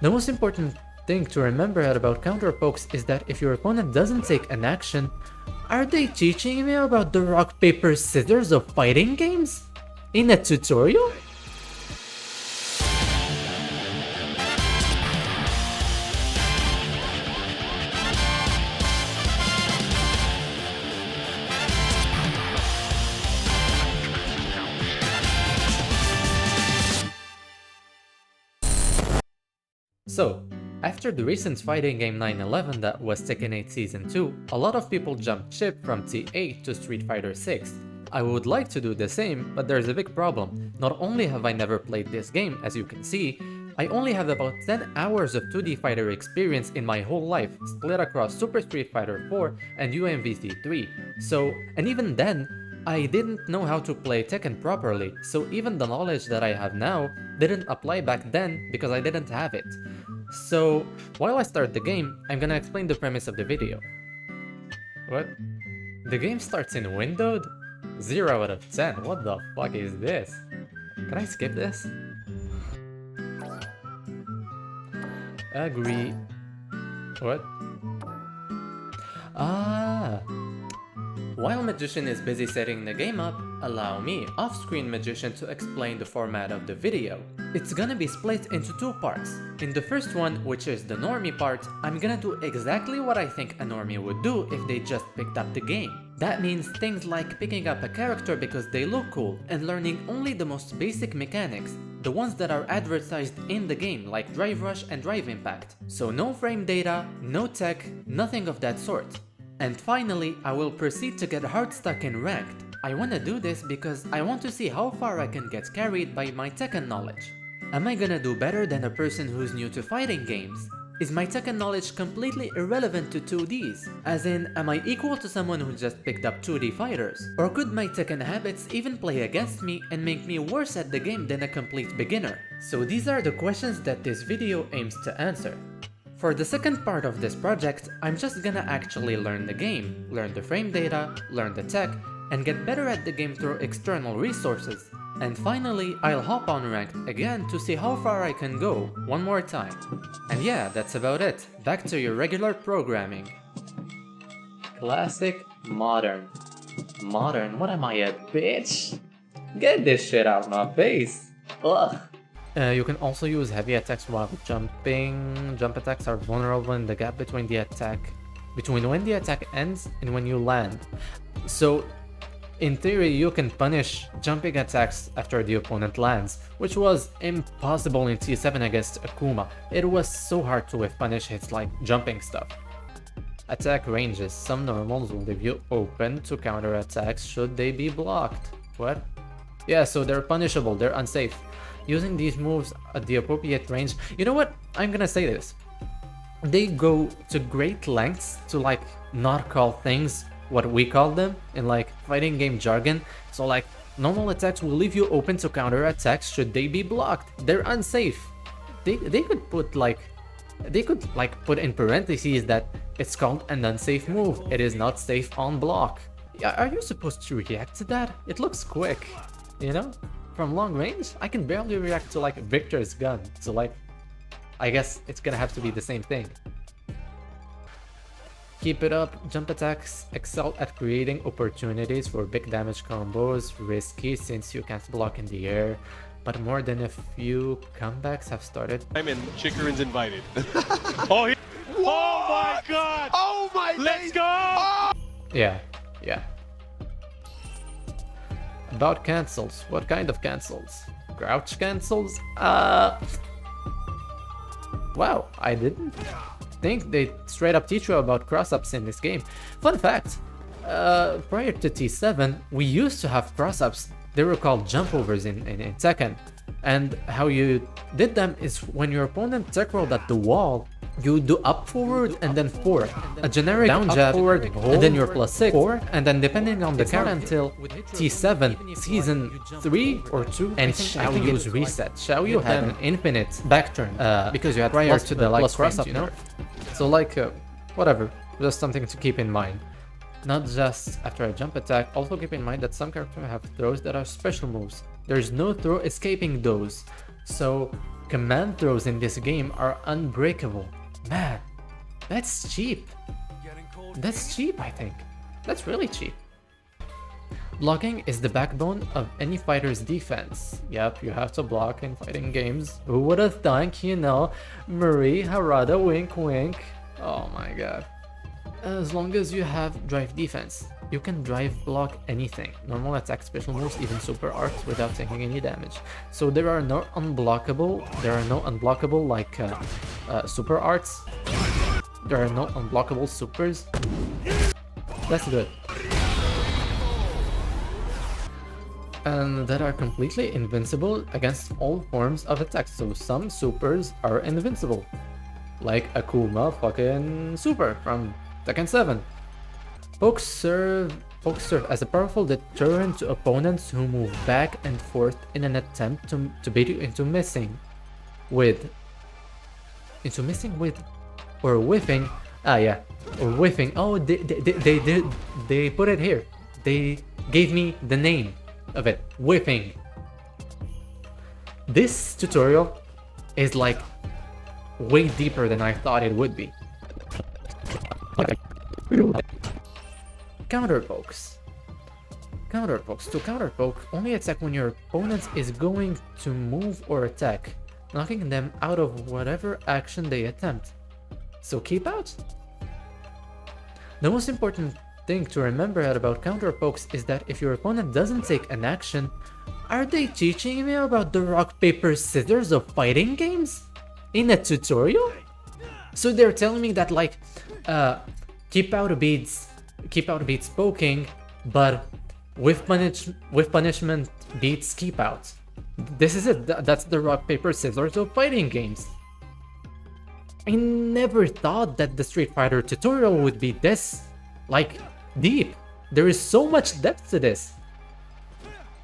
The most important thing to remember about counter pokes is that if your opponent doesn't take an action, are they teaching me about the rock paper scissors of fighting games? In a tutorial? So, after the recent fighting game 9/11 that was Tekken 8 Season 2, a lot of people jumped ship from T8 to Street Fighter 6. I would like to do the same, but there's a big problem. Not only have I never played this game, as you can see, I only have about 10 hours of 2D fighter experience in my whole life, split across Super Street Fighter 4 and UMVC 3. So, and even then, I didn't know how to play Tekken properly, so even the knowledge that I have now didn't apply back then because I didn't have it. So, while I start the game, I'm gonna explain the premise of the video. What? The game starts in windowed? 0 out of 10, what the fuck is this? Can I skip this? Agree. What? Ah! While Magician is busy setting the game up, allow me, off-screen Magician, to explain the format of the video. It's gonna be split into two parts. In the first one, which is the normie part, I'm gonna do exactly what I think a normie would do if they just picked up the game. That means things like picking up a character because they look cool and learning only the most basic mechanics, the ones that are advertised in the game like Drive Rush and Drive Impact. So no frame data, no tech, nothing of that sort. And finally, I will proceed to get hard stuck in ranked. I wanna do this because I want to see how far I can get carried by my Tekken knowledge. Am I gonna do better than a person who's new to fighting games? Is my Tekken knowledge completely irrelevant to 2Ds? As in, am I equal to someone who just picked up 2D fighters? Or could my Tekken habits even play against me and make me worse at the game than a complete beginner? So these are the questions that this video aims to answer. For the second part of this project, I'm just gonna actually learn the game, learn the frame data, learn the tech, and get better at the game through external resources. And finally, I'll hop on ranked again to see how far I can go, one more time. And yeah, that's about it. Back to your regular programming. Classic, modern. Modern? What am I, a bitch? Get this shit out my face. Ugh. You can also use heavy attacks while jumping. Jump attacks are vulnerable in the gap between when the attack ends and when you land. So, in theory, you can punish jumping attacks after the opponent lands, which was impossible in T7 against Akuma. It was so hard to whiff punish hits like jumping stuff. Attack ranges. Some normals will leave you open to counter attacks should they be blocked. What? Yeah, so they're punishable, they're unsafe. Using these moves at the appropriate range, you know what? I'm gonna say this. They go to great lengths to like not call things what we call them in like fighting game jargon. So like normal attacks will leave you open to counter attacks should they be blocked. They're unsafe. They could put put in parentheses that it's called an unsafe move. It is not safe on block. Are you supposed to react to that? It looks quick, you know? From long range, I can barely react to like Victor's gun, so like, I guess it's gonna have to be the same thing. Keep it up, jump attacks excel at creating opportunities for big damage combos, risky since you can't block in the air, but more than a few comebacks have started. I'm in, Chikarin's invited. Oh my god! Oh my Let's days. go! Oh. Yeah. About cancels, what kind of cancels? Crouch cancels? Wow, I didn't think they straight up teach you about cross-ups in this game. Fun fact, prior to T7, we used to have cross-ups. They were called jump overs in Tekken. And how you did them is when your opponent tech rolled at the wall, you do up forward and then forward, a generic down jab forward, and then your +6 forward, and then depending on the character until T7 season 3 or 2, and Xiaoyu's reset. Xiaoyu had an infinite back turn because you had prior to the like cross up, you know. So like whatever, just something to keep in mind. Not just after a jump attack, also keep in mind that some characters have throws that are special moves. There's no throw escaping those. So command throws in this game are unbreakable. Man, that's cheap. That's cheap, I think. That's really cheap. Blocking is the backbone of any fighter's defense. Yep, you have to block in fighting games. Who would have thunk, you know? Marie Harada, wink wink. Oh my god. As long as you have drive defense, you can drive block anything. Normal attack, special moves, even super arts without taking any damage. So there are no unblockable like super arts. There are no unblockable supers. That's good. And that are completely invincible against all forms of attack. So some supers are invincible. Like Akuma fucking super from Tekken 7. Pokes serve as a powerful deterrent to opponents who move back and forth in an attempt to bait you into missing with or whiffing. Or whiffing. Oh, they put it here. They gave me the name of it. Whiffing. This tutorial is like way deeper than I thought it would be. Counter pokes. Counter pokes. To counter poke, only attack when your opponent is going to move or attack, knocking them out of whatever action they attempt. So keep out. The most important thing to remember about counter pokes is that if your opponent doesn't take an action, are they teaching me about the rock paper scissors of fighting games in a tutorial? So they're telling me that like keep out beats poking, but with punishment beats keep out. This is it. That's the rock paper scissors of fighting games. I never thought that the Street Fighter tutorial would be this like deep. There is so much depth to this.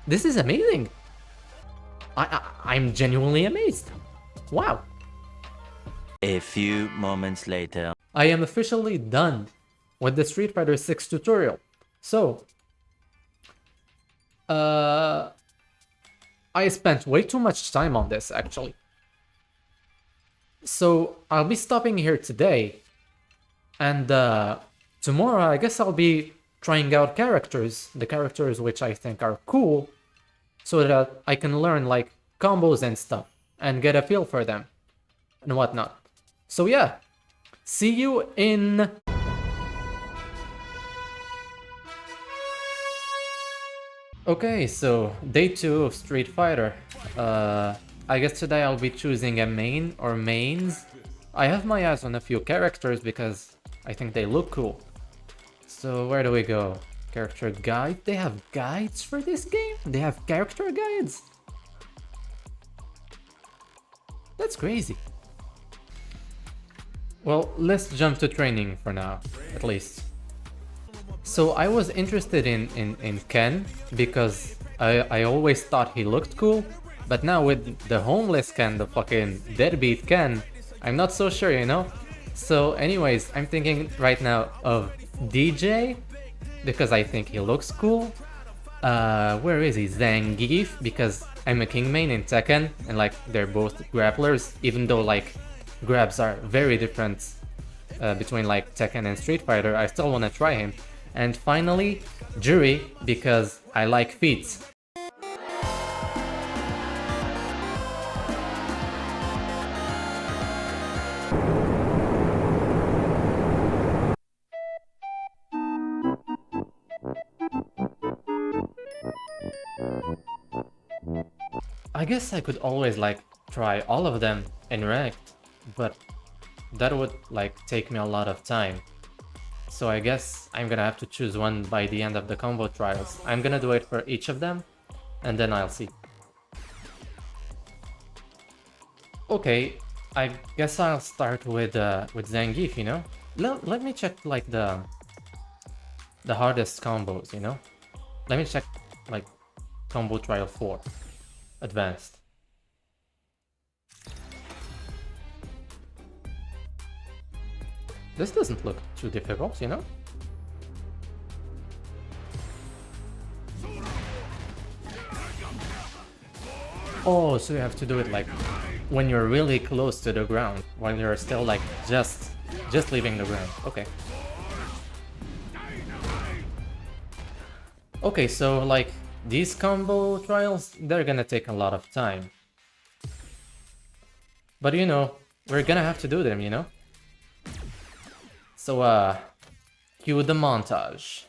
This is amazing. I'm genuinely amazed. Wow. A few moments later. I am officially done with the Street Fighter 6 tutorial. So, I spent way too much time on this actually. So I'll be stopping here today, and tomorrow I guess I'll be trying out the characters which I think are cool, so that I can learn like combos and stuff and get a feel for them and whatnot. So yeah, see you in... Okay, so day 2 of Street Fighter. I guess today I'll be choosing a main or mains. I have my eyes on a few characters because I think they look cool. So where do we go? Character guide? They have guides for this game? They have character guides? That's crazy. Well, let's jump to training for now, at least. So I was interested in Ken because I always thought he looked cool, but now with the homeless Ken, the fucking deadbeat Ken, I'm not so sure, you know? So anyways, I'm thinking right now of DJ because I think he looks cool. Where is he? Zangief, because I'm a king main in Tekken and like they're both grapplers, even though like grabs are very different between like Tekken and Street Fighter. I still want to try him. And finally, Jury, because I like feats. I guess I could always like try all of them in ranked, but that would like take me a lot of time. So I guess I'm gonna have to choose one by the end of the combo trials. I'm gonna do it for each of them, and then I'll see. Okay, I guess I'll start with Zangief, you know? Let me check like the hardest combos, you know? Let me check like combo trial 4, advanced. This doesn't look too difficult, you know? Oh, so you have to do it like when you're really close to the ground, while you're still like just leaving the ground. Okay. Okay, so like these combo trials, they're gonna take a lot of time. But you know, we're gonna have to do them, you know? So cue the montage.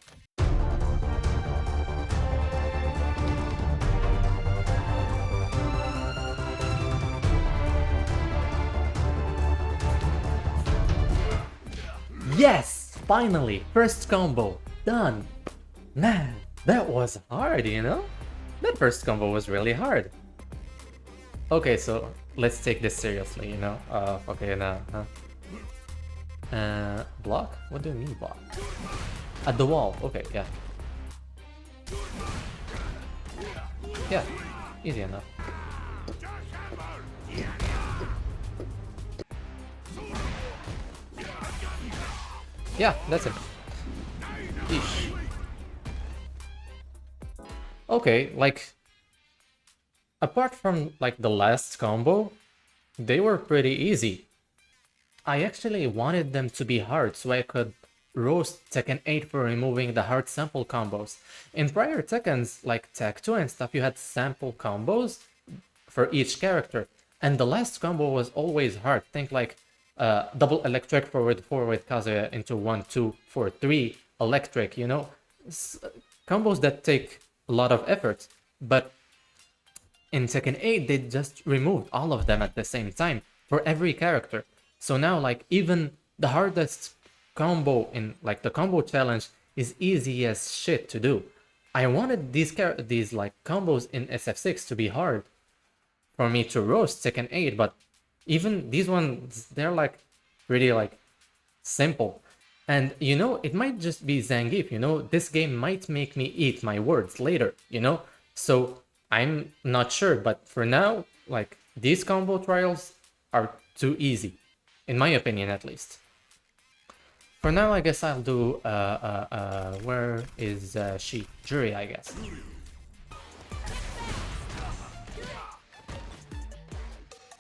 Yes! Finally! First combo! Done! Man, that was hard, you know? That first combo was really hard. Okay, so let's take this seriously, you know? Okay, now, block? What do you mean block? At the wall, okay, yeah. Yeah, easy enough. Yeah, that's it. Eesh. Okay, like, apart from like the last combo, they were pretty easy. I actually wanted them to be hard so I could roast Tekken 8 for removing the hard sample combos. In prior Tekkens, like Tech 2 and stuff, you had sample combos for each character, and the last combo was always hard. Think like double electric forward Kazuya into 1 2 4 3 electric, you know? Combos that take a lot of effort, but in Tekken 8 they just removed all of them at the same time for every character. So now like even the hardest combo in like the combo challenge is easy as shit to do. I wanted these like combos in SF6 to be hard for me to roast Tekken 8, but even these ones, they're like pretty like simple. And you know, it might just be Zangief, you know, this game might make me eat my words later, you know? So I'm not sure, but for now, like these combo trials are too easy, in my opinion at least. For now, I guess I'll do, where is she? Jury, I guess.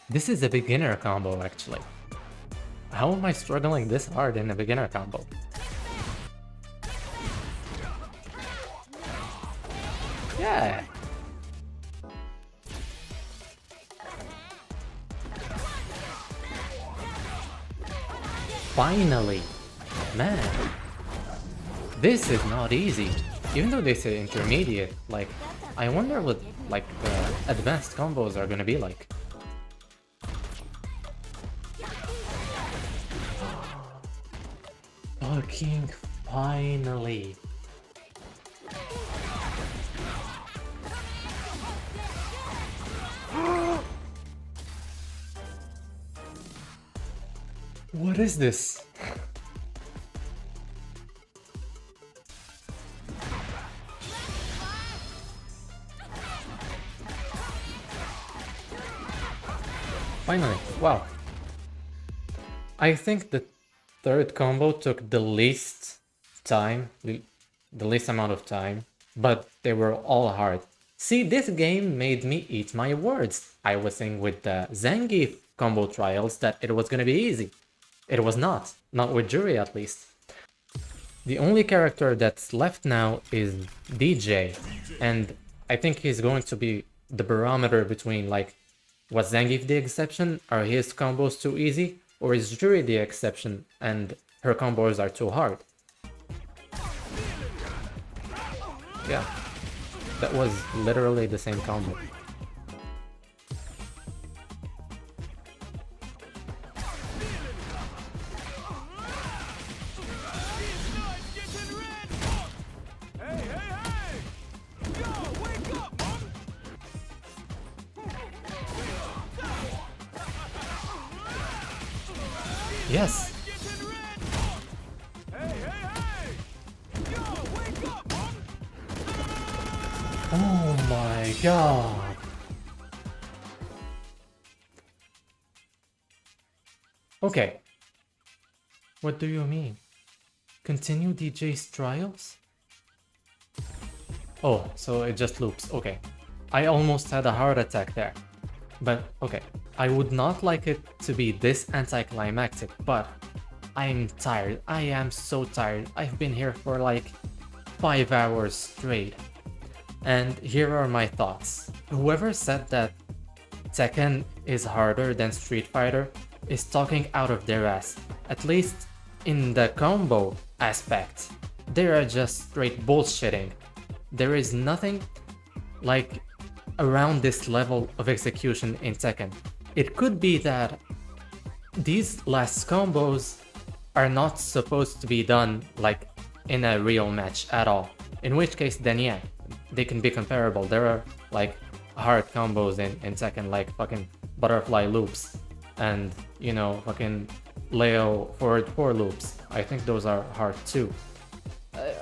This is a beginner combo, actually. How am I struggling this hard in a beginner combo? Yeah. Finally. Man. This is not easy. Even though they say intermediate, like, I wonder what, like, the advanced combos are gonna be like. Fucking finally. What is this? Finally, wow. I think the third combo took the least time, the least amount of time, but they were all hard. See, this game made me eat my words. I was saying with the Zangief combo trials that it was gonna be easy. It was not with Jury at least. The only character that's left now is DJ, and I think he's going to be the barometer between like, was Zangief the exception? Are his combos too easy? Or is Jury the exception and her combos are too hard? Yeah, that was literally the same combo. Yes. Oh my god. Okay. What do you mean? Continue DJ's trials? Oh, so it just loops. Okay. I almost had a heart attack there. But okay. I would not like it to be this anticlimactic, but I'm tired. I am so tired. I've been here for like 5 hours straight. And here are my thoughts. Whoever said that Tekken is harder than Street Fighter is talking out of their ass. At least in the combo aspect. They are just straight bullshitting. There is nothing like around this level of execution in Tekken. It could be that these last combos are not supposed to be done like in a real match at all. In which case then yeah, they can be comparable. There are like hard combos in Tekken, like fucking butterfly loops and, you know, fucking Leo forward 4 loops. I think those are hard too.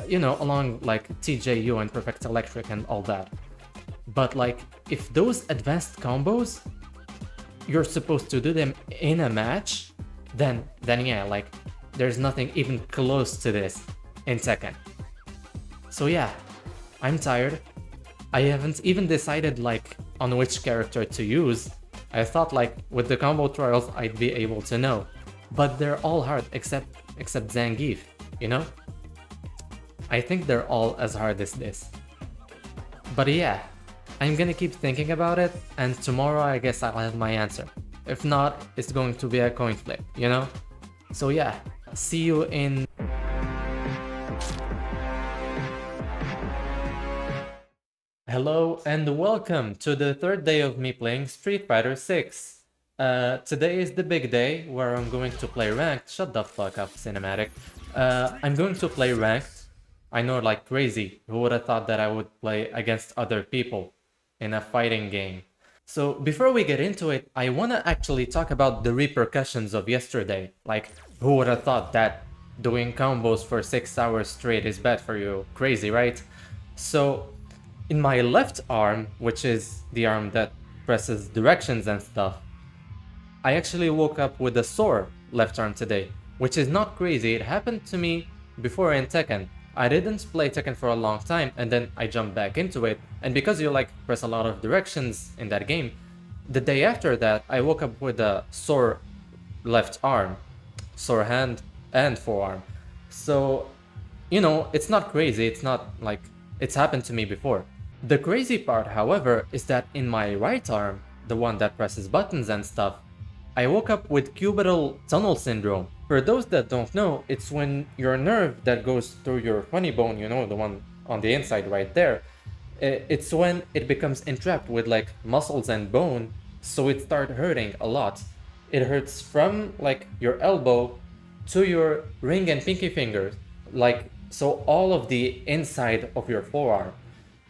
You know, along like TJU and Perfect Electric and all that. But like, if those advanced combos, you're supposed to do them in a match, then yeah, like, there's nothing even close to this in Tekken. So yeah, I'm tired. I haven't even decided like on which character to use. I thought like with the combo trials I'd be able to know. But they're all hard except Zangief, you know? I think they're all as hard as this. But yeah, I'm gonna keep thinking about it, and tomorrow I guess I'll have my answer. If not, it's going to be a coin flip, you know? So yeah, see you in... Hello and welcome to the third day of me playing Street Fighter 6. Today is the big day where I'm going to play ranked. Shut the fuck up, cinematic. I'm going to play ranked. I know, like crazy. Who would have thought that I would play against other people in a fighting game? So before we get into it, I want to actually talk about the repercussions of yesterday. Like, who would have thought that doing combos for 6 hours straight is bad for you? Crazy, right? So in my left arm, which is the arm that presses directions and stuff, I actually woke up with a sore left arm today, which is not crazy. It happened to me before in Tekken. I didn't play Tekken for a long time and then I jumped back into it, and because you like press a lot of directions in that game, the day after that I woke up with a sore left arm, sore hand and forearm. So, you know, it's not crazy, it's not like it's happened to me before. The crazy part, however, is that in my right arm, the one that presses buttons and stuff, I woke up with cubital tunnel syndrome. For those that don't know, it's when your nerve that goes through your funny bone, you know, the one on the inside right there, it's when it becomes entrapped with like muscles and bone, so it starts hurting a lot. It hurts from like your elbow to your ring and pinky fingers, like, so all of the inside of your forearm.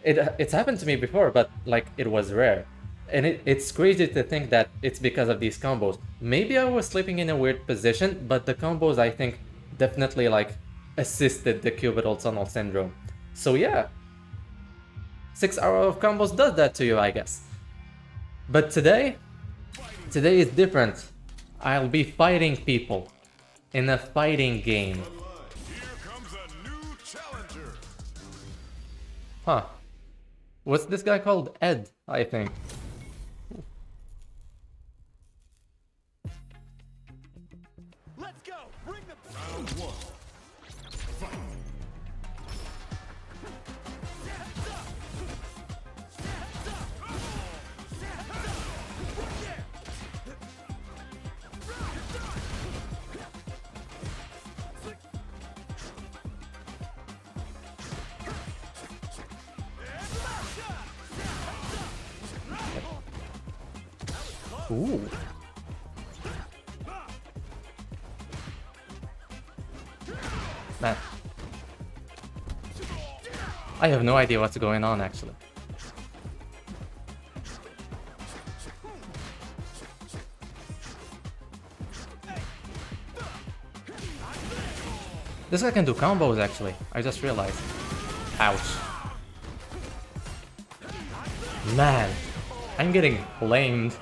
It's happened to me before, but like it was rare. And it's crazy to think that it's because of these combos. Maybe I was sleeping in a weird position, but the combos I think definitely like assisted the cubital tunnel syndrome. So yeah, 6 hours of combos does that to you, I guess. But today is different. I'll be fighting people in a fighting game. Here comes a new challenger. Huh. What's this guy called? Ed, I think. Let's go. Bring the round one. Fight. Ooh. Man. I have no idea what's going on actually. This guy can do combos actually, I just realized. Ouch. Man, I'm getting flamed.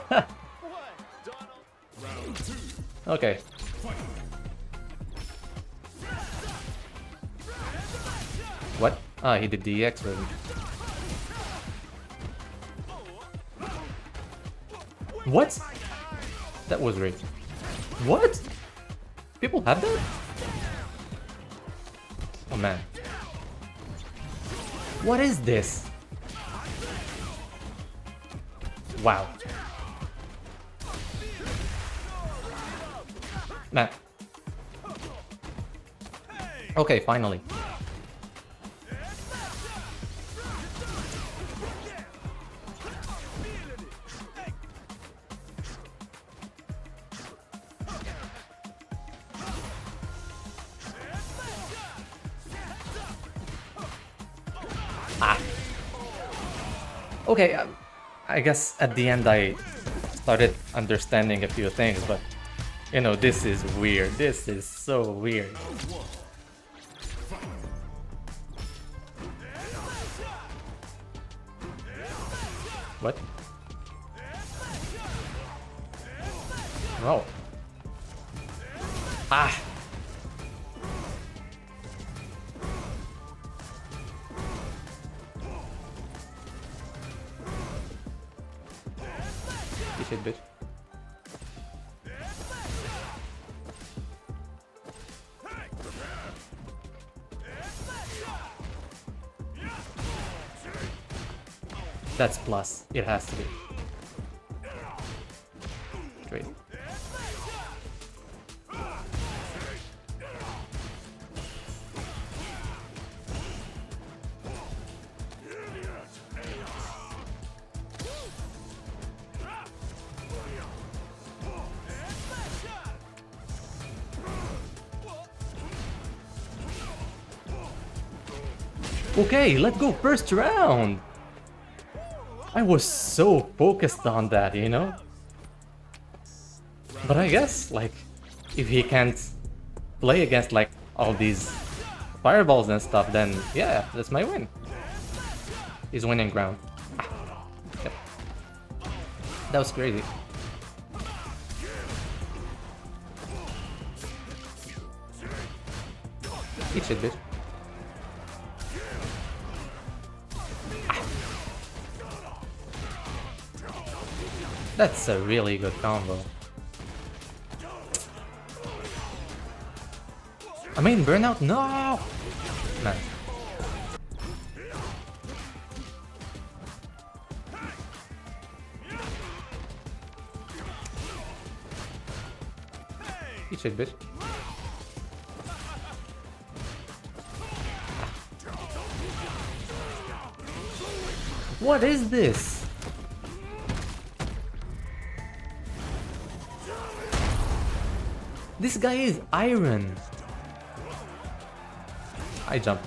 Okay. What? Ah, he did the EX version. What? That was rigged. What? People have that? Oh man. What is this? Wow. Man. Okay, finally. Ah. Okay, I guess at the end I started understanding a few things, but you know, this is weird. This is so weird. What? Oh. Ah. You shit, bitch. That's plus. It has to be. Great. Okay, let's go first round. I was so focused on that, you know? But I guess, like, if he can't play against, like, all these fireballs and stuff, then yeah, that's my win. He's winning ground. Ah. Yep. That was crazy. Eat shit, bitch. That's a really good combo. I mean, burnout? No! Man. Eat shit, bitch. What is this? This guy is iron. I jump.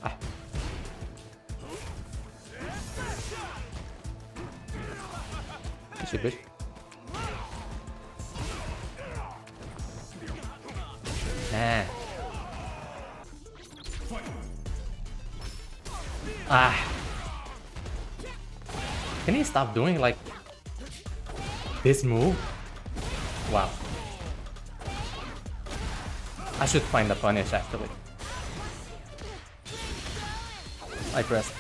Ah. Shit, bitch. Nah. Ah. Can he stop doing like this move? Wow. I should find a punish actually. I pressed.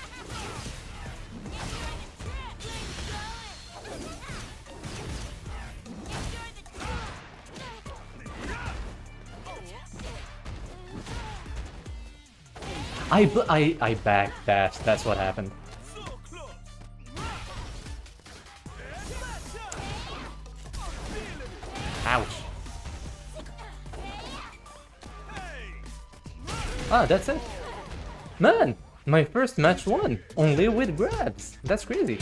I backdashed, that's what happened. Ouch. Ah, that's it. Man, my first match won, only with grabs. That's crazy.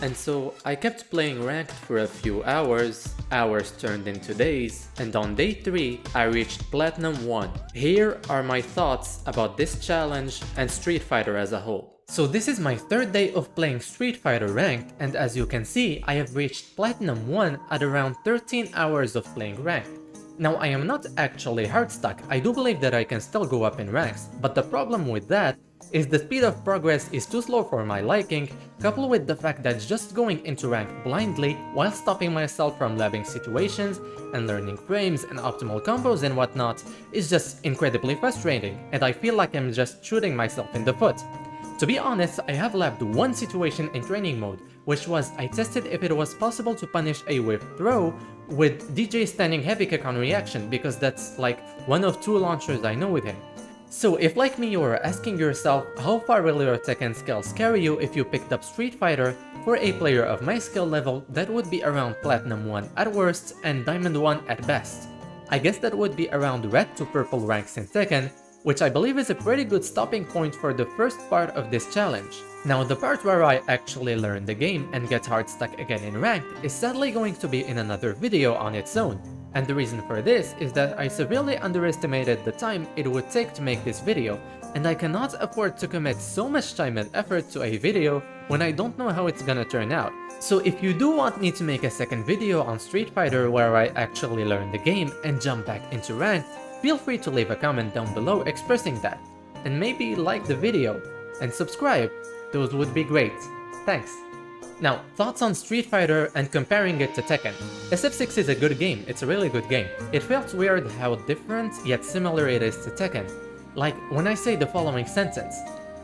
And so I kept playing ranked for a few hours, hours turned into days, and on day 3 I reached Platinum 1. Here are my thoughts about this challenge and Street Fighter as a whole. So this is my 3rd day of playing Street Fighter ranked, and as you can see I have reached Platinum 1 at around 13 hours of playing ranked. Now, I am not actually hard stuck, I do believe that I can still go up in ranks, but the problem with that is the speed of progress is too slow for my liking, coupled with the fact that just going into rank blindly while stopping myself from labbing situations and learning frames and optimal combos and whatnot is just incredibly frustrating, and I feel like I'm just shooting myself in the foot. To be honest, I have labbed one situation in training mode, which was I tested if it was possible to punish a whiff throw with DJ standing heavy kick on reaction, because that's like one of two launchers I know with him. So if like me you are asking yourself how far will your Tekken skills carry you if you picked up Street Fighter, for a player of my skill level that would be around Platinum 1 at worst and Diamond 1 at best. I guess that would be around red to purple ranks in Tekken, which I believe is a pretty good stopping point for the first part of this challenge. Now the part where I actually learn the game and get hard stuck again in ranked is sadly going to be in another video on its own, and the reason for this is that I severely underestimated the time it would take to make this video, and I cannot afford to commit so much time and effort to a video when I don't know how it's gonna turn out. So if you do want me to make a second video on Street Fighter where I actually learn the game and jump back into ranked, feel free to leave a comment down below expressing that, and maybe like the video, and subscribe, those would be great. Thanks. Now, thoughts on Street Fighter and comparing it to Tekken. SF6 is a good game, it's a really good game. It felt weird how different yet similar it is to Tekken. Like, when I say the following sentence,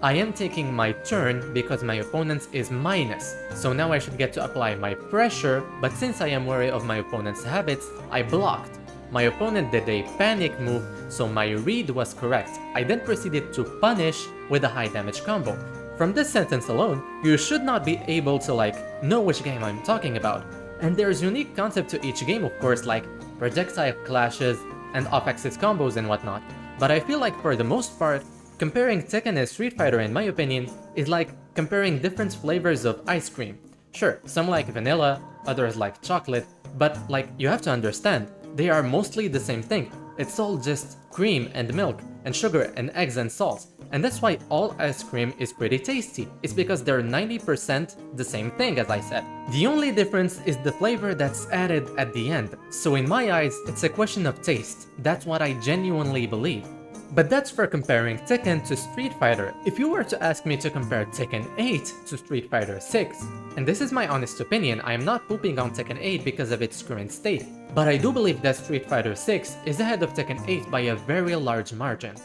I am taking my turn because my opponent's is minus, so now I should get to apply my pressure, but since I am wary of my opponent's habits, I blocked. My opponent did a panic move, so my read was correct. I then proceeded to punish with a high damage combo. From this sentence alone, you should not be able to know which game I'm talking about. And there's unique concept to each game, of course, like projectile clashes and off-axis combos and whatnot. But I feel like for the most part, comparing Tekken and Street Fighter in my opinion is like comparing different flavors of ice cream. Sure, some like vanilla, others like chocolate, but you have to understand, they are mostly the same thing. It's all just cream and milk and sugar and eggs and salt. And that's why all ice cream is pretty tasty. It's because they're 90% the same thing, as I said. The only difference is the flavor that's added at the end. So in my eyes, it's a question of taste. That's what I genuinely believe. But that's for comparing Tekken to Street Fighter. If you were to ask me to compare Tekken 8 to Street Fighter 6, and this is my honest opinion, I am not pooping on Tekken 8 because of its current state, but I do believe that Street Fighter 6 is ahead of Tekken 8 by a very large margin.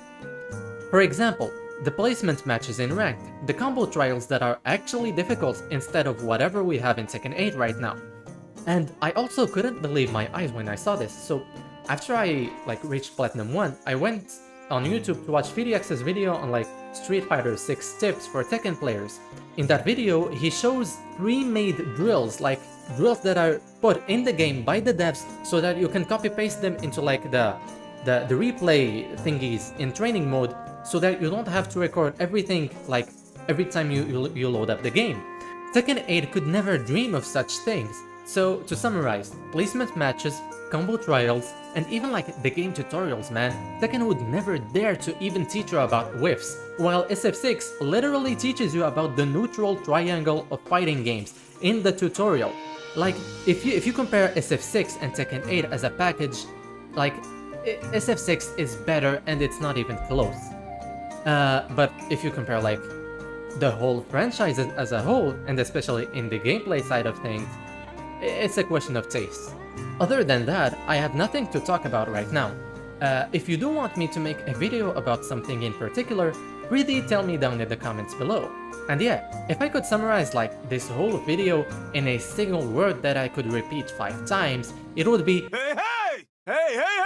For example, the placement matches in ranked, the combo trials that are actually difficult instead of whatever we have in Tekken 8 right now. And I also couldn't believe my eyes when I saw this, so after I reached Platinum 1, I went on YouTube to watch VDX's video on Street Fighter 6 tips for Tekken players. In that video, he shows pre-made drills, drills that are put in the game by the devs so that you can copy-paste them into the replay thingies in training mode, so that you don't have to record everything every time you load up the game. Tekken 8 could never dream of such things. So to summarize, placement matches, combo trials, and even the game tutorials, man, Tekken would never dare to even teach you about whiffs, while SF6 literally teaches you about the neutral triangle of fighting games in the tutorial. If you compare SF6 and Tekken 8 as a package, SF6 is better and it's not even close. But if you compare the whole franchise as a whole, and especially in the gameplay side of things, it's a question of taste. Other than that, I have nothing to talk about right now. If you do want me to make a video about something in particular, really tell me down in the comments below. And yeah, if I could summarize this whole video in a single word that I could repeat 5 times, it would be Hey, hey! Hey, hey,